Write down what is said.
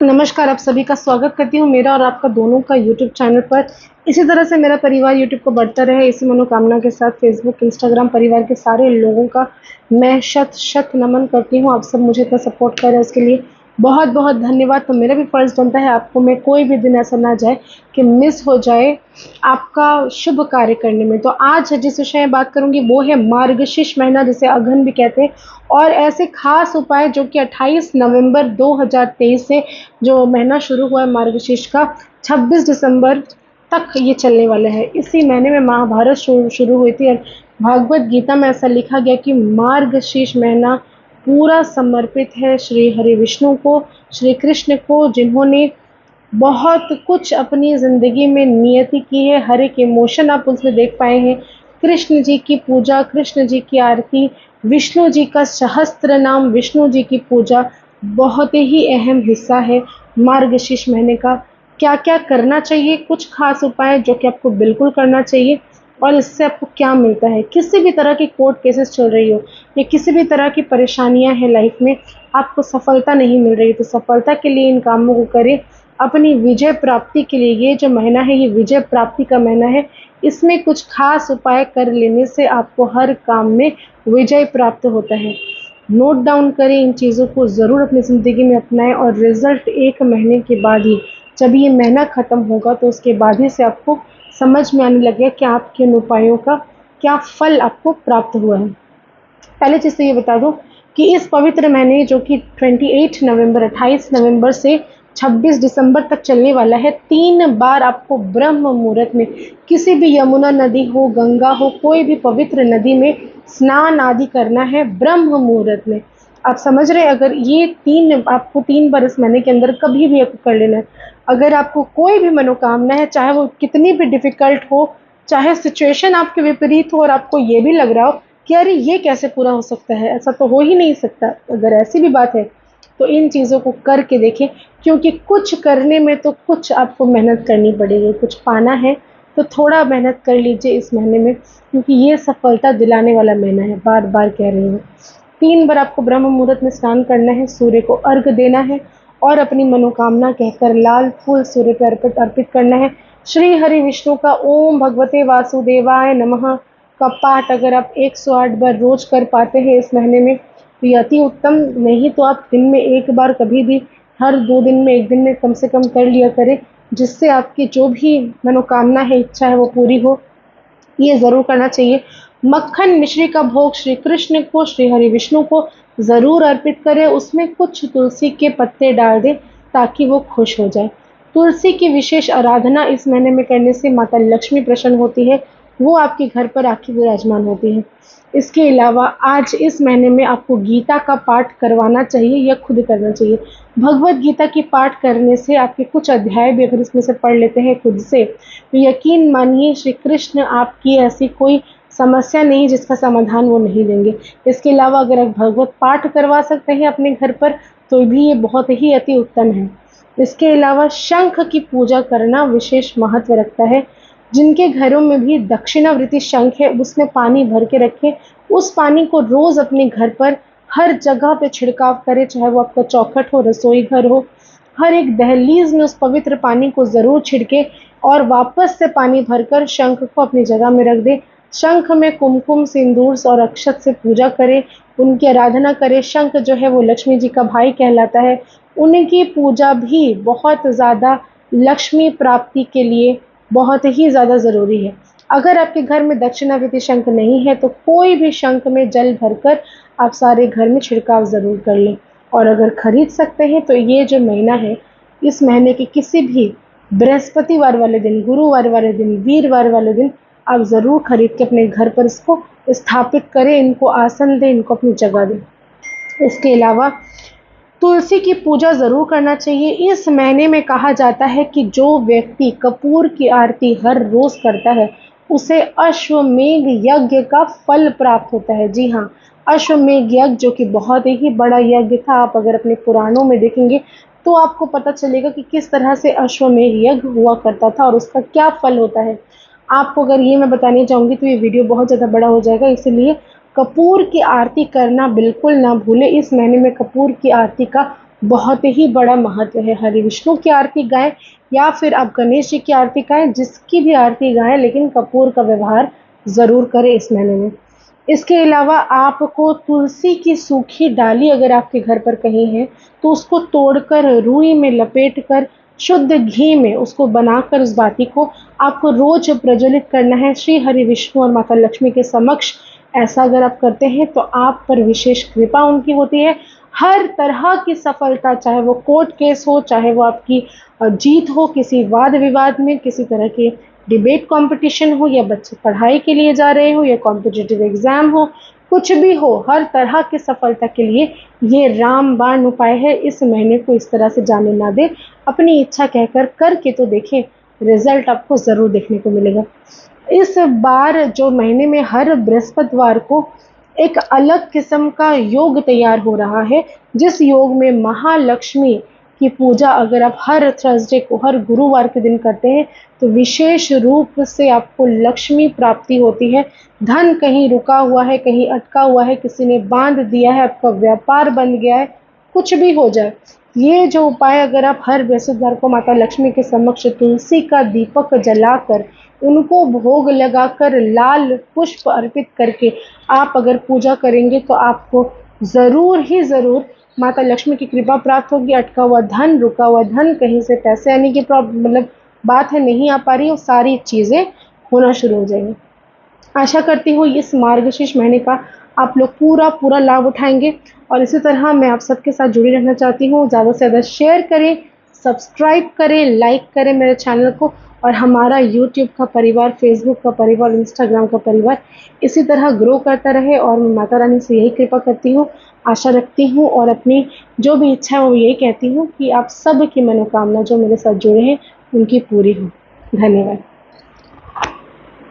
नमस्कार, आप सभी का स्वागत करती हूँ मेरा और आपका दोनों का यूट्यूब चैनल पर। इसी तरह से मेरा परिवार यूट्यूब को बढ़ता रहे, इसी मनोकामना के साथ फेसबुक, इंस्टाग्राम परिवार के सारे लोगों का मैं शत-शत नमन करती हूँ। आप सब मुझे इतना सपोर्ट कर रहे हैं, उसके लिए बहुत-बहुत धन्यवाद। तो मेरा भी फ़र्ज़ बनता है आपको मैं कोई भी दिन ऐसा ना जाए कि मिस हो जाए आपका शुभ कार्य करने में। तो आज जिस विषय में बात करूँगी वो है मार्गशीर्ष महीना, जिसे अघन भी कहते हैं, और ऐसे ख़ास उपाय जो कि 28 नवंबर 2023 से जो महीना शुरू हुआ है मार्गशीर्ष का, 26 दिसंबर तक ये चलने वाला है। इसी महीने में महाभारत शुरू हुई थी और भागवत गीता में ऐसा लिखा गया कि मार्गशीर्ष महीना पूरा समर्पित है श्री हरि विष्णु को, श्री कृष्ण को, जिन्होंने बहुत कुछ अपनी ज़िंदगी में नियति की है। हर एक इमोशन आप उसमें देख पाए हैं। कृष्ण जी की पूजा, कृष्ण जी की आरती, विष्णु जी का सहस्त्र नाम, विष्णु जी की पूजा बहुत ही अहम हिस्सा है मार्गशीर्ष महीने का। क्या-क्या करना चाहिए, कुछ खास उपाय जो कि आपको बिल्कुल करना चाहिए और इससे आपको क्या मिलता है। किसी भी तरह की कोर्ट केसेस चल रही हो या किसी भी तरह की परेशानियाँ हैं लाइफ में, आपको सफलता नहीं मिल रही, तो सफलता के लिए इन कामों को करें। अपनी विजय प्राप्ति के लिए ये जो महीना है, ये विजय प्राप्ति का महीना है। इसमें कुछ खास उपाय कर लेने से आपको हर काम में विजय प्राप्त होता है। नोट डाउन करें, इन चीज़ों को ज़रूर अपनी ज़िंदगी में अपनाएं और रिज़ल्ट 1 महीने के बाद ही, जब ये महीना ख़त्म होगा तो उसके बाद ही से आपको समझ में आने लगेगा कि आपके इन उपायों का क्या फल आपको प्राप्त हुआ है। पहले चीज़ तो ये बता दूँ कि इस पवित्र महीने जो कि 28 नवंबर से 26 दिसंबर तक चलने वाला है, 3 बार आपको ब्रह्म मुहूर्त में, किसी भी यमुना नदी हो, गंगा हो, कोई भी पवित्र नदी में स्नान आदि करना है ब्रह्म मुहूर्त में। आप समझ रहे हैं, अगर ये 3 आपको 3 बार इस महीने के अंदर कभी भी आपको कर लेना है। अगर आपको कोई भी मनोकामना है, चाहे वो कितनी भी डिफ़िकल्ट हो, चाहे सिचुएशन आपके विपरीत हो और आपको ये भी लग रहा हो कि अरे ये कैसे पूरा हो सकता है, ऐसा तो हो ही नहीं सकता। अगर ऐसी भी बात है तो इन चीज़ों को करके देखें, क्योंकि कुछ करने में तो कुछ आपको मेहनत करनी पड़ेगी। कुछ पाना है तो थोड़ा मेहनत कर लीजिए इस महीने में, क्योंकि ये सफलता दिलाने वाला महीना है, बार बार कह रही हूँ। 3 बार आपको ब्रह्म मुहूर्त में स्नान करना है, सूर्य को अर्घ देना है और अपनी मनोकामना कहकर लाल फूल सूर्य पे अर्पित अर्पित करना है। श्री हरि विष्णु का ओम भगवते वासुदेवाय नमः का पाठ अगर आप 108 बार रोज कर पाते हैं इस महीने में तो ये अति उत्तम। नहीं तो आप दिन में 1 बार, कभी भी हर 2 दिन में 1 दिन में कम से कम कर लिया करें, जिससे आपकी जो भी मनोकामना है, इच्छा है, वो पूरी हो। ये ज़रूर करना चाहिए। मक्खन मिश्री का भोग श्री कृष्ण को, श्री हरि विष्णु को ज़रूर अर्पित करें। उसमें कुछ तुलसी के पत्ते डाल दें ताकि वो खुश हो जाए। तुलसी की विशेष आराधना इस महीने में करने से माता लक्ष्मी प्रसन्न होती है, वो आपके घर पर आके विराजमान होती हैं। इसके अलावा आज इस महीने में आपको गीता का पाठ करवाना चाहिए या खुद करना चाहिए। भगवत गीता की पाठ करने से आपके कुछ अध्याय भी अगर इसमें से पढ़ लेते हैं खुद से, तो यकीन मानिए श्री कृष्ण आपकी ऐसी कोई समस्या नहीं जिसका समाधान वो नहीं देंगे। इसके अलावा अगर आप भगवत पाठ करवा सकते हैं अपने घर पर, तो भी ये बहुत ही अति उत्तम है। इसके अलावा शंख की पूजा करना विशेष महत्व रखता है। जिनके घरों में भी दक्षिणावृत्ति शंख है, उसमें पानी भर के रखें। उस पानी को रोज़ अपने घर पर हर जगह पे छिड़काव करें, चाहे वो आपका चौखट हो, रसोई घर हो, हर एक दहलीज में उस पवित्र पानी को ज़रूर छिड़कें और वापस से पानी भरकर शंख को अपनी जगह में रख दें। शंख में कुमकुम, सिंदूर और अक्षत से पूजा करें, उनकी आराधना करें। शंख जो है वो लक्ष्मी जी का भाई कहलाता है। उनकी पूजा भी बहुत ज़्यादा लक्ष्मी प्राप्ति के लिए बहुत ही ज़्यादा ज़रूरी है। अगर आपके घर में दक्षिणावर्ती शंख नहीं है तो कोई भी शंख में जल भरकर आप सारे घर में छिड़काव ज़रूर कर लें। और अगर खरीद सकते हैं तो ये जो महीना है, इस महीने के किसी भी बृहस्पतिवार वाले दिन, गुरुवार वाले दिन, वीरवार वाले दिन आप ज़रूर खरीद के अपने घर पर इसको स्थापित करें, इनको आसन दें, इनको अपनी जगह दें। इसके अलावा तुलसी की पूजा ज़रूर करना चाहिए। इस महीने में कहा जाता है कि जो व्यक्ति कपूर की आरती हर रोज़ करता है, उसे अश्वमेध यज्ञ का फल प्राप्त होता है। जी हाँ, अश्वमेध यज्ञ जो कि बहुत ही बड़ा यज्ञ था, आप अगर अपने पुराणों में देखेंगे तो आपको पता चलेगा कि किस तरह से अश्वमेध यज्ञ हुआ करता था और उसका क्या फल होता है। आपको अगर ये मैं बताने जाऊँगी तो ये वीडियो बहुत ज़्यादा बड़ा हो जाएगा, इसलिए कपूर की आरती करना बिल्कुल ना भूलें। इस महीने में कपूर की आरती का बहुत ही बड़ा महत्व है। हरि विष्णु की आरती गाएं या फिर आप गणेश जी की आरती गाएं, जिसकी भी आरती गाएं, लेकिन कपूर का व्यवहार ज़रूर करें इस महीने में। इसके अलावा आपको तुलसी की सूखी डाली अगर आपके घर पर कहीं है, तो उसको तोड़कर रुई में लपेट कर शुद्ध घी में उसको बनाकर उस बाती को आपको रोज प्रज्वलित करना है श्री हरि विष्णु और माता लक्ष्मी के समक्ष। ऐसा अगर आप करते हैं तो आप पर विशेष कृपा उनकी होती है। हर तरह की सफलता, चाहे वो कोर्ट केस हो, चाहे वो आपकी जीत हो किसी वाद विवाद में, किसी तरह के डिबेट कंपटीशन हो, या बच्चे पढ़ाई के लिए जा रहे हो, या कॉम्पिटिटिव एग्जाम हो, कुछ भी हो, हर तरह की सफलता के लिए ये रामबाण उपाय है। इस महीने को इस तरह से जाने ना दे, अपनी इच्छा कहकर करके तो देखें, रिजल्ट आपको ज़रूर देखने को मिलेगा। इस बार जो महीने में हर बृहस्पतिवार को एक अलग किस्म का योग तैयार हो रहा है, जिस योग में महालक्ष्मी की पूजा अगर आप हर थर्सडे को, हर गुरुवार के दिन करते हैं, तो विशेष रूप से आपको लक्ष्मी प्राप्ति होती है। धन कहीं रुका हुआ है, कहीं अटका हुआ है, किसी ने बांध दिया है, आपका व्यापार बंद गया है, कुछ भी हो जाए, ये जो उपाय अगर आप हर बृहस्पतिवार को माता लक्ष्मी के समक्ष तुलसी का दीपक जलाकर, उनको भोग लगाकर, लाल पुष्प अर्पित करके आप अगर पूजा करेंगे, तो आपको ज़रूर ही ज़रूर माता लक्ष्मी की कृपा प्राप्त होगी। अटका हुआ धन, रुका हुआ धन, कहीं से पैसे आने की मतलब बात है नहीं आ पा रही, वो सारी चीज़ें होना शुरू हो जाएंगी। आशा करती हूँ इस मार्गशीर्ष महीने का आप लोग पूरा लाभ उठाएंगे, और इसी तरह मैं आप सबके साथ जुड़ी रहना चाहती हूँ। ज़्यादा से ज़्यादा शेयर करें, सब्सक्राइब करें, लाइक करें मेरे चैनल को, और हमारा यूट्यूब का परिवार, फेसबुक का परिवार, इंस्टाग्राम का परिवार इसी तरह ग्रो करता रहे। और मैं माता रानी से यही कृपा करती हूँ, आशा रखती हूँ, और अपनी जो भी इच्छा है वो यही कहती हूँ कि आप सब की मनोकामना जो मेरे साथ जुड़े हैं उनकी पूरी हो। धन्यवाद।